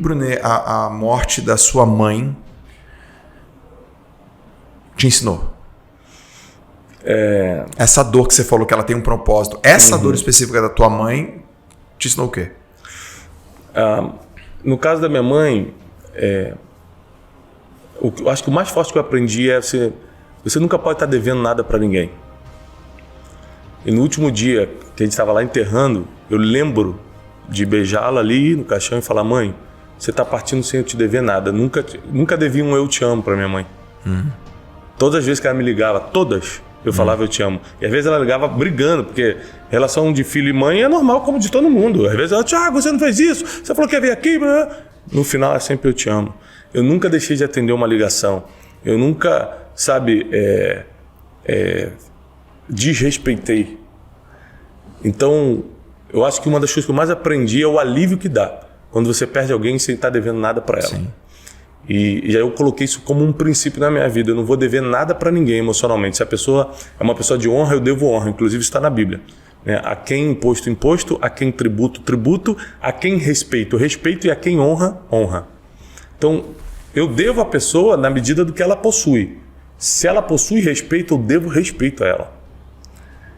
Brunet, a morte da sua mãe te ensinou? Essa dor que você falou que ela tem um propósito, essa dor específica da tua mãe te ensinou o quê? No caso da minha mãe, eu acho que o mais forte que eu aprendi é você nunca pode estar devendo nada para ninguém. E no último dia que a gente estava lá enterrando, eu lembro de beijá-la ali no caixão e falar: mãe, você está partindo sem eu te dever nada. Nunca devi um eu te amo para minha mãe. Todas as vezes que ela me ligava, eu falava eu te amo. E às vezes ela ligava brigando, porque relação de filho e mãe é normal como de todo mundo. Às vezes ela: Thiago, você não fez isso, você falou que ia vir aqui. No final é sempre eu te amo. Eu nunca deixei de atender uma ligação. Eu nunca, desrespeitei. Então, eu acho que uma das coisas que eu mais aprendi é o alívio que dá quando você perde alguém sem estar devendo nada para ela. Sim. E aí eu coloquei isso como um princípio na minha vida. Eu não vou dever nada para ninguém emocionalmente. Se a pessoa é uma pessoa de honra, eu devo honra. Inclusive está na Bíblia. A quem imposto, imposto. A quem tributo, tributo. A quem respeito, respeito. E a quem honra, honra. Então, eu devo à pessoa na medida do que ela possui. Se ela possui respeito, eu devo respeito a ela.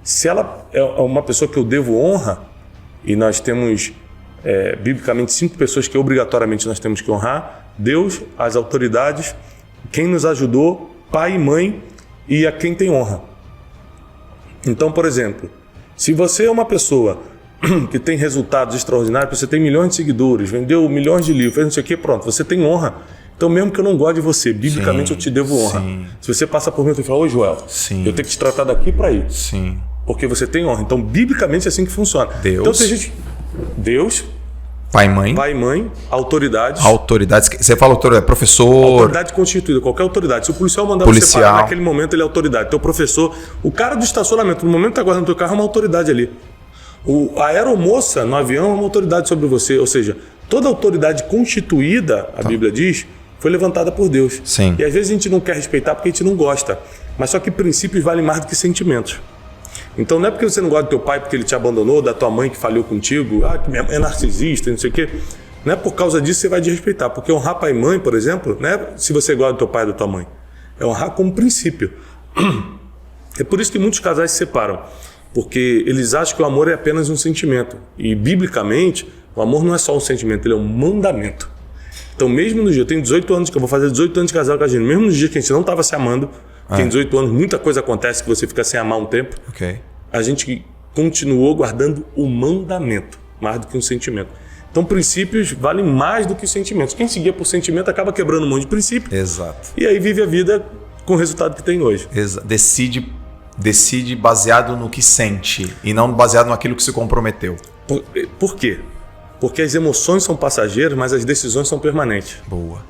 Se ela é uma pessoa que eu devo honra, e nós temos biblicamente 5 pessoas que obrigatoriamente nós temos que honrar: Deus, as autoridades, quem nos ajudou, pai e mãe, e a quem tem honra. Então, por exemplo, se você é uma pessoa que tem resultados extraordinários, você tem milhões de seguidores, vendeu milhões de livros, fez não sei o quê, pronto, você tem honra. Então, mesmo que eu não goste de você, biblicamente eu te devo honra. Sim. Se você passa por mim e fala: ô Joel, eu tenho que te tratar daqui para aí. Sim. Porque você tem honra. Então, biblicamente é assim que funciona. Deus. Então, tem gente... Deus. Pai e mãe, autoridades. Autoridades. Você fala autoridade, professor. Autoridade constituída, qualquer autoridade. Se o policial mandar você parar naquele momento, ele é autoridade. Teu professor, o cara do estacionamento, no momento que tá guardando teu carro, é uma autoridade ali. A aeromoça no avião é uma autoridade sobre você. Ou seja, toda autoridade constituída, a Bíblia diz, foi levantada por Deus. Sim. E às vezes a gente não quer respeitar porque a gente não gosta. Mas só que princípios valem mais do que sentimentos. Então não é porque você não gosta do teu pai porque ele te abandonou, da tua mãe que falhou contigo, que minha mãe é narcisista, não sei o quê. Não é por causa disso que você vai desrespeitar. Porque honrar pai e mãe, por exemplo, não é se você gosta do teu pai ou da tua mãe. É honrar como princípio. É por isso que muitos casais se separam. Porque eles acham que o amor é apenas um sentimento. E biblicamente, o amor não é só um sentimento, ele é um mandamento. Então mesmo no dia, eu tenho 18 anos, que eu vou fazer 18 anos de casal com a gente, mesmo no dia que a gente não estava se amando, porque em 18 anos muita coisa acontece que você fica sem amar um tempo. A gente continuou guardando o mandamento, mais do que um sentimento. Então princípios valem mais do que sentimentos. Quem seguia por sentimento acaba quebrando um monte de princípio. Exato. E aí vive a vida com o resultado que tem hoje. Decide baseado no que sente e não baseado naquilo que se comprometeu. Por quê? Porque as emoções são passageiras, mas as decisões são permanentes. Boa.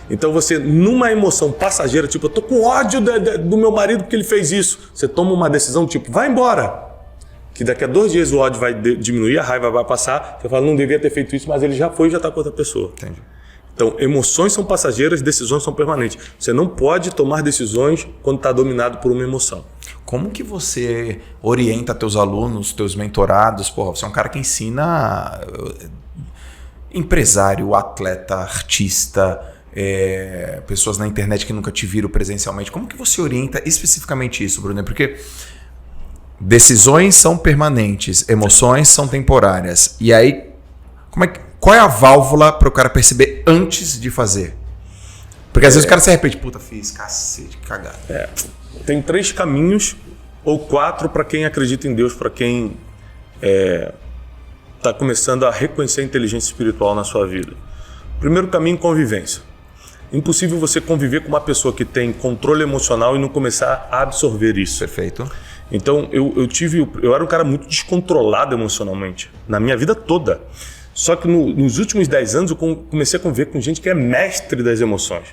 Então você, numa emoção passageira, tipo, eu tô com ódio do meu marido porque ele fez isso. Você toma uma decisão tipo, vai embora. Que daqui a 2 dias o ódio vai diminuir, a raiva vai passar. Você fala, não devia ter feito isso, mas ele já foi e já está com outra pessoa. Entendi. Então, emoções são passageiras, decisões são permanentes. Você não pode tomar decisões quando está dominado por uma emoção. Como que você orienta teus alunos, teus mentorados? Porra, você é um cara que ensina empresário, atleta, artista, pessoas na internet que nunca te viram presencialmente. Como que você orienta especificamente isso, Bruno? Porque decisões são permanentes, emoções são temporárias. E aí, qual é a válvula para o cara perceber antes de fazer? Porque às vezes o cara se arrepende, puta, fiz, cacete, que cagada. Tem 3 caminhos, ou 4 para quem acredita em Deus, para quem está começando a reconhecer a inteligência espiritual na sua vida. Primeiro caminho, convivência. Impossível você conviver com uma pessoa que tem controle emocional e não começar a absorver isso. Perfeito. Então, eu era um cara muito descontrolado emocionalmente, na minha vida toda. Só que nos últimos 10 anos eu comecei a conviver com gente que é mestre das emoções.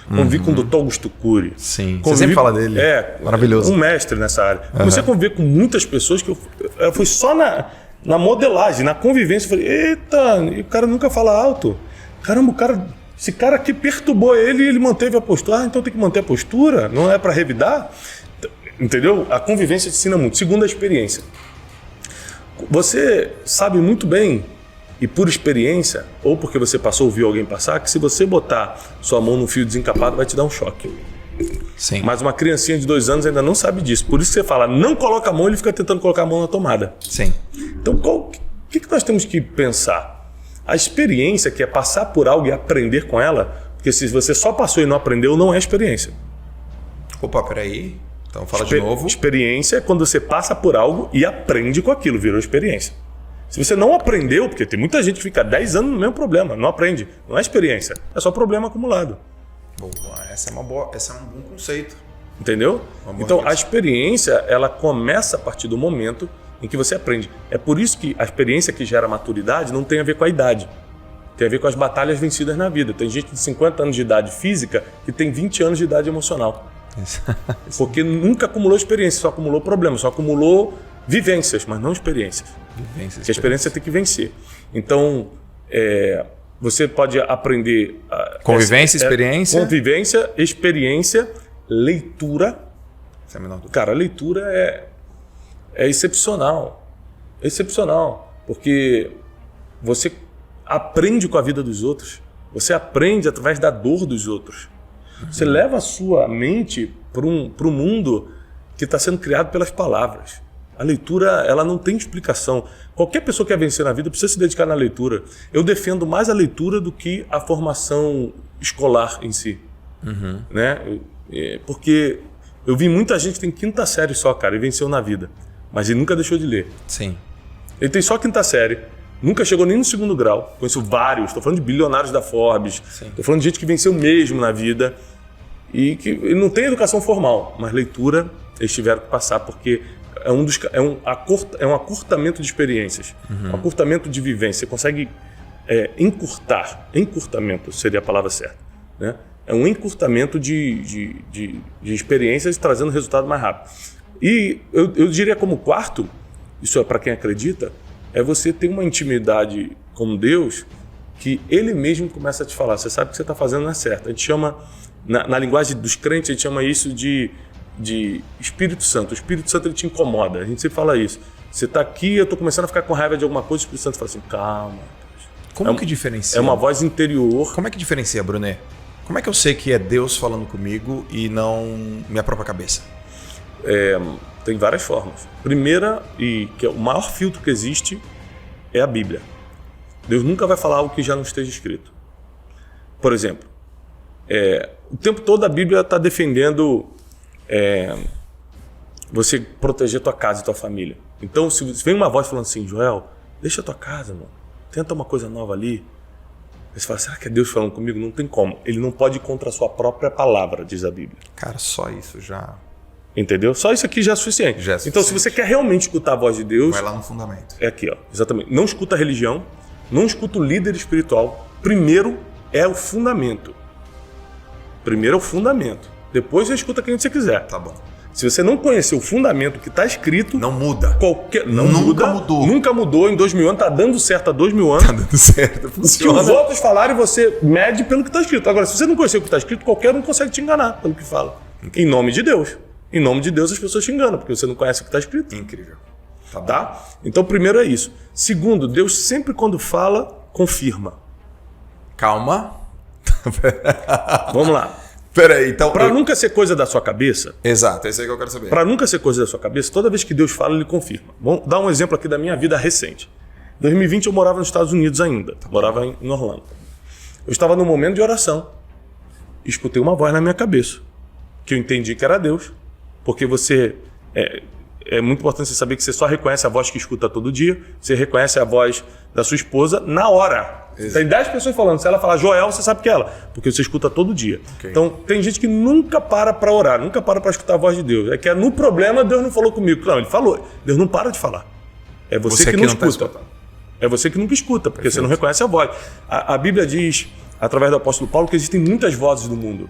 Convivi com o Dr. Augusto Cury. Sim, você sempre fala dele. Maravilhoso. Um mestre nessa área. Comecei a conviver com muitas pessoas que eu fui só na modelagem, na convivência. Eu falei, eita, e o cara nunca fala alto. Caramba, esse cara aqui perturbou ele e ele manteve a postura. Então tem que manter a postura? Não é para revidar? Entendeu? A convivência te ensina muito. Segunda experiência. Você sabe muito bem E por experiência, ou porque você passou ou viu alguém passar, que se você botar sua mão no fio desencapado vai te dar um choque. Sim. Mas uma criancinha de 2 anos ainda não sabe disso. Por isso que você fala, não coloca a mão, ele fica tentando colocar a mão na tomada. Sim. Então, o que nós temos que pensar? A experiência, que é passar por algo e aprender com ela, porque se você só passou e não aprendeu, não é experiência. Opa, peraí. Então fala de novo. Experiência é quando você passa por algo e aprende com aquilo, virou experiência. Se você não aprendeu, porque tem muita gente que fica 10 anos no mesmo problema, não aprende. Não é experiência, é só problema acumulado. Boa, esse é um bom conceito. Entendeu? Então, a experiência, ela começa a partir do momento em que você aprende. É por isso que a experiência que gera maturidade não tem a ver com a idade. Tem a ver com as batalhas vencidas na vida. Tem gente de 50 anos de idade física que tem 20 anos de idade emocional. Porque nunca acumulou experiência, só acumulou problemas, só acumulou vivências, mas não experiências. Porque a experiência tem que vencer. Então, você pode aprender... Convivência, experiência? Convivência, experiência, leitura. Cara, a leitura é excepcional. É excepcional. Porque você aprende com a vida dos outros. Você aprende através da dor dos outros. Você leva a sua mente para um mundo que está sendo criado pelas palavras. A leitura, ela não tem explicação. Qualquer pessoa que quer vencer na vida precisa se dedicar na leitura. Eu defendo mais a leitura do que a formação escolar em si. Né? Porque eu vi muita gente que tem 5ª série só, cara, e venceu na vida. Mas ele nunca deixou de ler. Sim. Ele tem só 5ª série. Nunca chegou nem no 2º grau. Conheço vários. Estou falando de bilionários da Forbes. Estou falando de gente que venceu mesmo na vida. E que ele não tem educação formal. Mas leitura eles tiveram que passar. Porque é um acurtamento de experiências. Um acurtamento de vivência. Você consegue encurtar. Encurtamento seria a palavra certa. Né? É um encurtamento de experiências trazendo resultado mais rápido. E eu diria como quarto, isso é para quem acredita, é você ter uma intimidade com Deus que Ele mesmo começa a te falar. Você sabe que você está fazendo não é certo. A gente chama, na linguagem dos crentes, a gente chama isso de Espírito Santo. O Espírito Santo ele te incomoda. A gente sempre fala isso. Você está aqui, eu estou começando a ficar com raiva de alguma coisa, o Espírito Santo fala assim, calma. Como que diferencia? É uma voz interior. Como é que diferencia, Brunet? Como é que eu sei que é Deus falando comigo e não minha própria cabeça? Tem várias formas. Primeira, e que é o maior filtro que existe, é a Bíblia. Deus nunca vai falar algo que já não esteja escrito. Por exemplo, o tempo todo a Bíblia está defendendo você proteger tua casa e tua família. Então, se vem uma voz falando assim, Joel, deixa a tua casa, mano. Tenta uma coisa nova ali. Aí você fala, será que é Deus falando comigo? Não tem como. Ele não pode ir contra a sua própria palavra, diz a Bíblia. Cara, só isso já... Entendeu? Só isso aqui já é suficiente. Então, se você quer realmente escutar a voz de Deus... Vai lá no fundamento. É aqui, ó. Exatamente. Não escuta a religião, não escuta o líder espiritual. Primeiro é o fundamento. Primeiro é o fundamento. Depois você escuta quem você quiser. Tá bom. Se você não conhecer o fundamento que está escrito... Não muda. Nunca mudou. Nunca mudou. Em 2000 anos, está dando certo há 2000 anos. Tá dando certo. Funciona. O que os outros falarem, você mede pelo que está escrito. Agora, se você não conhecer o que está escrito, qualquer um consegue te enganar pelo que fala. Em nome de Deus. Em nome de Deus, as pessoas te enganam, porque você não conhece o que está escrito. Incrível. Tá? Então, primeiro é isso. Segundo, Deus sempre quando fala, confirma. Calma. Vamos lá. Peraí, então... Para nunca ser coisa da sua cabeça... Exato, é isso aí que eu quero saber. Para nunca ser coisa da sua cabeça, toda vez que Deus fala, Ele confirma. Vamos dar um exemplo aqui da minha vida recente. Em 2020 eu morava nos Estados Unidos ainda. Morava em Orlando. Eu estava num momento de oração. E escutei uma voz na minha cabeça. Que eu entendi que era Deus. Porque você... É muito importante você saber que você só reconhece a voz que escuta todo dia. Você reconhece a voz da sua esposa na hora. Exato. Tem 10 pessoas falando. Se ela falar Joel, você sabe que é ela. Porque você escuta todo dia. Okay. Então, tem gente que nunca para orar. Nunca para escutar a voz de Deus. É que no problema, Deus não falou comigo. Não, Ele falou. Deus não para de falar. É você que não escuta. É você que nunca escuta. Porque você não reconhece a voz. A Bíblia diz, através do apóstolo Paulo, que existem muitas vozes no mundo.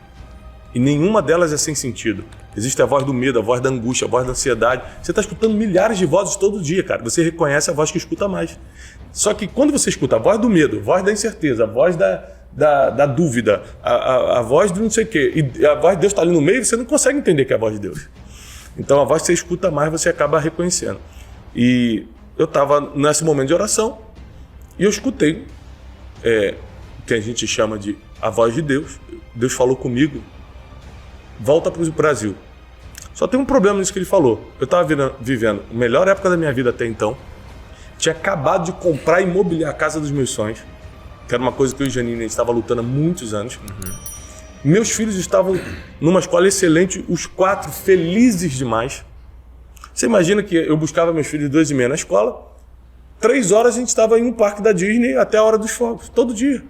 E nenhuma delas é sem sentido. Existe a voz do medo, a voz da angústia, a voz da ansiedade. Você está escutando milhares de vozes todo dia, cara. Você reconhece a voz que escuta mais. Só que quando você escuta a voz do medo, a voz da incerteza, a voz da dúvida, a voz do não sei o quê, e a voz de Deus está ali no meio, você não consegue entender que é a voz de Deus. Então a voz que você escuta mais, você acaba reconhecendo. E eu estava nesse momento de oração E eu escutei, que a gente chama de a voz de Deus. Deus falou comigo, volta para o Brasil. Só tem um problema nisso que ele falou. Eu estava vivendo a melhor época da minha vida até então. Tinha acabado de comprar e imobiliar a casa dos meus sonhos, que era uma coisa que eu e Janine estava lutando há muitos anos. Uhum. Meus filhos estavam numa escola excelente, os 4 felizes demais. Você imagina que eu buscava meus filhos 2h30 na escola, 3 horas a gente estava em um parque da Disney até a hora dos fogos, todo dia.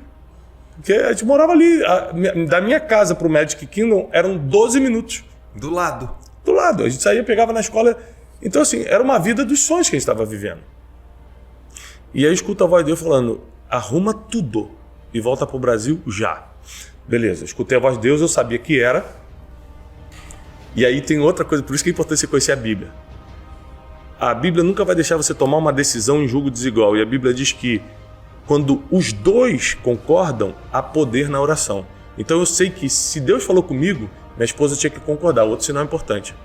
Porque a gente morava ali, da minha casa para o Magic Kingdom eram 12 minutos. Do lado. Do lado, a gente saía, pegava na escola. Então assim, era uma vida dos sonhos que a gente estava vivendo. E aí escuta a voz de Deus falando, arruma tudo e volta para o Brasil já. Beleza, escutei a voz de Deus, eu sabia que era. E aí tem outra coisa, por isso que é importante você conhecer a Bíblia. A Bíblia nunca vai deixar você tomar uma decisão em julgo desigual. E a Bíblia diz que quando os dois concordam, há poder na oração. Então eu sei que se Deus falou comigo, minha esposa tinha que concordar. Outro sinal importante.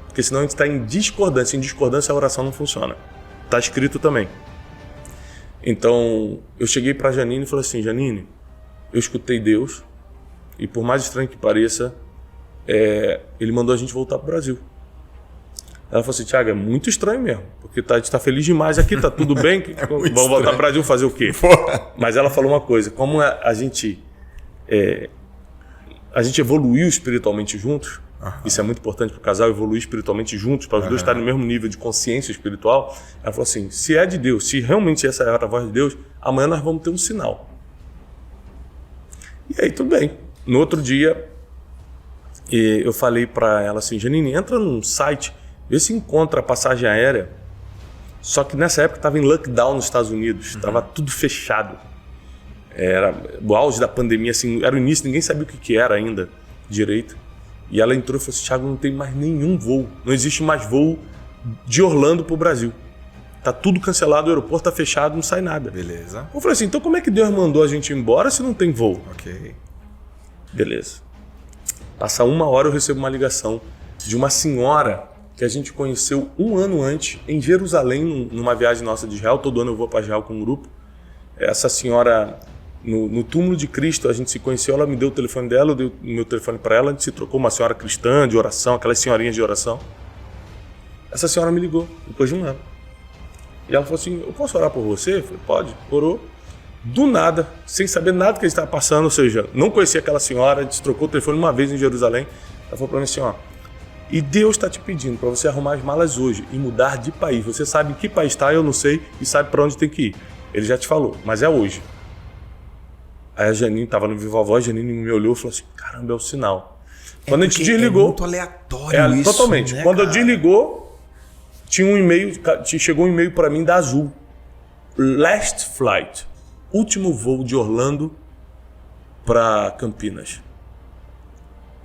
Porque senão a gente está em discordância. Em discordância a oração não funciona. Está escrito também. Então eu cheguei para Janine e falei assim, Janine, eu escutei Deus e por mais estranho que pareça, ele mandou a gente voltar para o Brasil. Ela falou assim, Thiago, é muito estranho mesmo, porque a gente está feliz demais aqui, tá tudo bem, vamos voltar para o Brasil fazer o quê? Mas ela falou uma coisa, como a gente evoluiu espiritualmente juntos, isso é muito importante para o casal, evoluir espiritualmente juntos, para os dois estarem no mesmo nível de consciência espiritual. Ela falou assim, se é de Deus, se realmente essa é a voz de Deus, amanhã nós vamos ter um sinal. E aí tudo bem. No outro dia, eu falei para ela assim, Janine, entra num site, vê se encontra a passagem aérea. Só que nessa época estava em lockdown nos Estados Unidos, estava tudo fechado. Era o auge da pandemia, assim, era o início, ninguém sabia o que era ainda direito. E ela entrou e falou assim, Thiago, não tem mais nenhum voo, não existe mais voo de Orlando para o Brasil. Tá tudo cancelado, o aeroporto tá fechado, não sai nada. Beleza. Eu falei assim, então como é que Deus mandou a gente ir embora se não tem voo? Ok. Beleza. Passa 1 hora eu recebo uma ligação de uma senhora que a gente conheceu 1 ano antes em Jerusalém, numa viagem nossa de Israel. Todo ano eu vou para Israel com um grupo. Essa senhora, no túmulo de Cristo, a gente se conheceu, ela me deu o telefone dela, eu dei o meu telefone para ela, a gente se trocou, uma senhora cristã de oração, aquelas senhorinhas de oração. Essa senhora me ligou depois de 1 ano. E ela falou assim, eu posso orar por você? Eu falei, pode. Orou. Do nada, sem saber nada que a gente estava passando, ou seja, não conhecia aquela senhora, a gente trocou o telefone uma vez em Jerusalém. Ela falou para mim assim, e Deus está te pedindo para você arrumar as malas hoje e mudar de país. Você sabe em que país está, eu não sei, e sabe para onde tem que ir. Ele já te falou, mas é hoje. Aí a Janine estava no Viva Voz, a Janine me olhou e falou assim, caramba, é o sinal. Quando a gente desligou... É muito aleatório isso, totalmente. Né, quando cara? eu desligou, tinha um e-mail, chegou um e-mail para mim da Azul. Last flight. Último voo de Orlando para Campinas.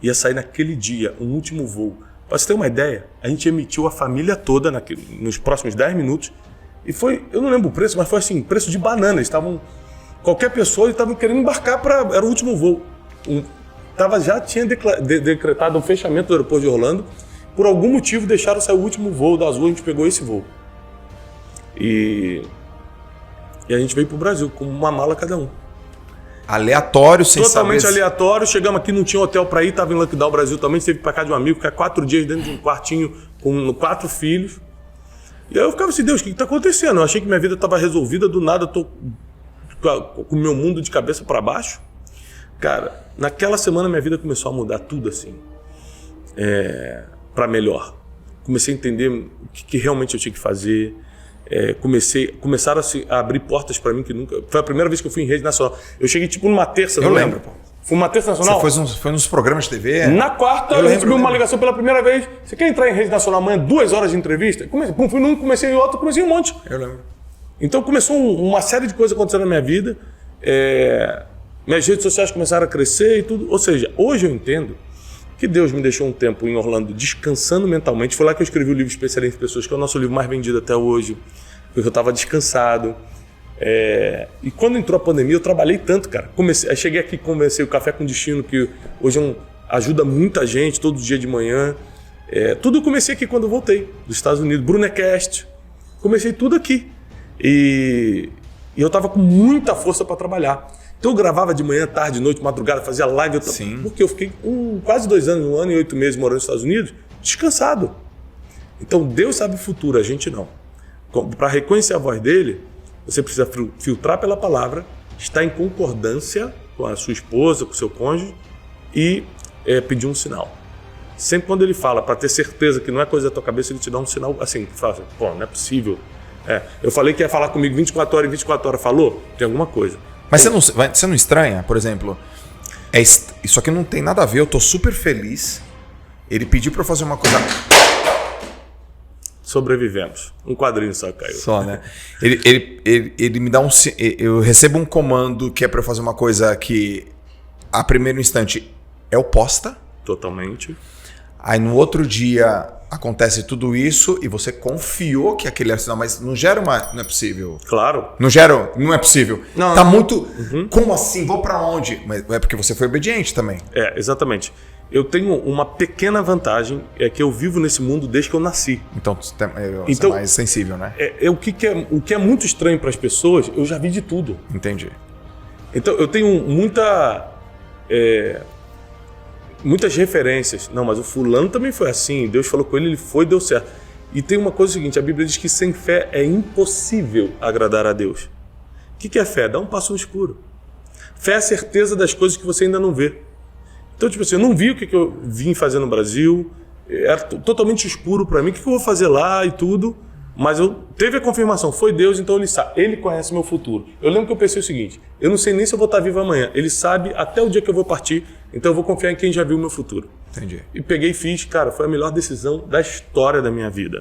Ia sair naquele dia, um último voo. Para você ter uma ideia, a gente emitiu a família toda nos próximos 10 minutos. E foi, eu não lembro o preço, mas foi assim, preço de banana. Eles estavam, qualquer pessoa, eles estavam querendo embarcar era o último voo. Já tinha decretado um fechamento do aeroporto de Orlando. Por algum motivo deixaram sair o último voo da Azul, a gente pegou esse voo. E a gente veio pro Brasil com uma mala cada um. Aleatório, sem Totalmente saber... aleatório. Chegamos aqui, não tinha hotel para ir, tava em lockdown. O Brasil também teve para cá de um amigo, ficar 4 dias dentro de um quartinho com 4 filhos. E aí eu ficava assim, Deus, o que está acontecendo? Eu achei que minha vida estava resolvida, do nada eu tô com o meu mundo de cabeça para baixo. Cara, naquela semana minha vida começou a mudar tudo assim, para melhor. Comecei a entender o que realmente eu tinha que fazer. Começaram a abrir portas para mim que nunca... Foi a primeira vez que eu fui em rede nacional. Eu cheguei tipo numa terça, eu lembro. Fui uma terça nacional. Você foi nos programas de TV? Na quarta, eu recebi uma ligação pela primeira vez. Você quer entrar em rede nacional amanhã? 2 horas de entrevista? Fui num, comecei em outro, comecei em um monte. Eu lembro. Então começou uma série de coisas acontecendo na minha vida. Minhas redes sociais começaram a crescer e tudo. Ou seja, hoje eu entendo que Deus me deixou um tempo em Orlando descansando mentalmente. Foi lá que eu escrevi o livro Especialista em Pessoas, que é o nosso livro mais vendido até hoje. Porque eu estava descansado. E quando entrou a pandemia, eu trabalhei tanto, cara. Cheguei aqui, comecei o Café com Destino, que hoje ajuda muita gente, todo dia de manhã. Tudo eu comecei aqui quando eu voltei dos Estados Unidos. Brunecast. Comecei tudo aqui. E E eu estava com muita força para trabalhar. Então eu gravava de manhã, tarde, noite, madrugada, fazia live. Porque eu fiquei quase 2 anos, 1 ano e 8 meses morando nos Estados Unidos, descansado. Então Deus sabe o futuro, a gente não. Para reconhecer a voz dele, você precisa filtrar pela palavra, estar em concordância com a sua esposa, com o seu cônjuge e pedir um sinal. Sempre quando ele fala, para ter certeza que não é coisa da tua cabeça, ele te dá um sinal assim, fala assim, pô, não é possível. Eu falei que ia falar comigo 24 horas e 24 horas falou, tem alguma coisa. Mas você não estranha, por exemplo, isso aqui não tem nada a ver, eu tô super feliz, ele pediu para eu fazer uma coisa... Sobrevivemos. Um quadrinho só caiu. Só, né? Ele me dá eu recebo um comando que é para eu fazer uma coisa que, a primeiro instante, é oposta. Totalmente. Aí no outro dia acontece tudo isso e você confiou que aquele era sinal, mas não gera uma... Não é possível. Claro. Não é possível. Não, tá muito... Como assim? Vou para onde? Mas é porque você foi obediente também. Exatamente. Eu tenho uma pequena vantagem, é que eu vivo nesse mundo desde que eu nasci. Então você é mais sensível, né? O que é muito estranho para as pessoas, eu já vi de tudo. Entendi. Então eu tenho muitas referências. Não, mas o fulano também foi assim, Deus falou com ele, ele foi e deu certo. E tem uma coisa seguinte, a Bíblia diz que sem fé é impossível agradar a Deus. O que é fé? Dá um passo no escuro. Fé é a certeza das coisas que você ainda não vê. Então, tipo assim, eu não vi o que eu vim fazer no Brasil, era totalmente escuro para mim, o que eu vou fazer lá e tudo, mas teve a confirmação, foi Deus, então ele conhece meu futuro. Eu lembro que eu pensei o seguinte, eu não sei nem se eu vou estar vivo amanhã, ele sabe até o dia que eu vou partir, então eu vou confiar em quem já viu o meu futuro. Entendi. E peguei e fiz, cara, foi a melhor decisão da história da minha vida.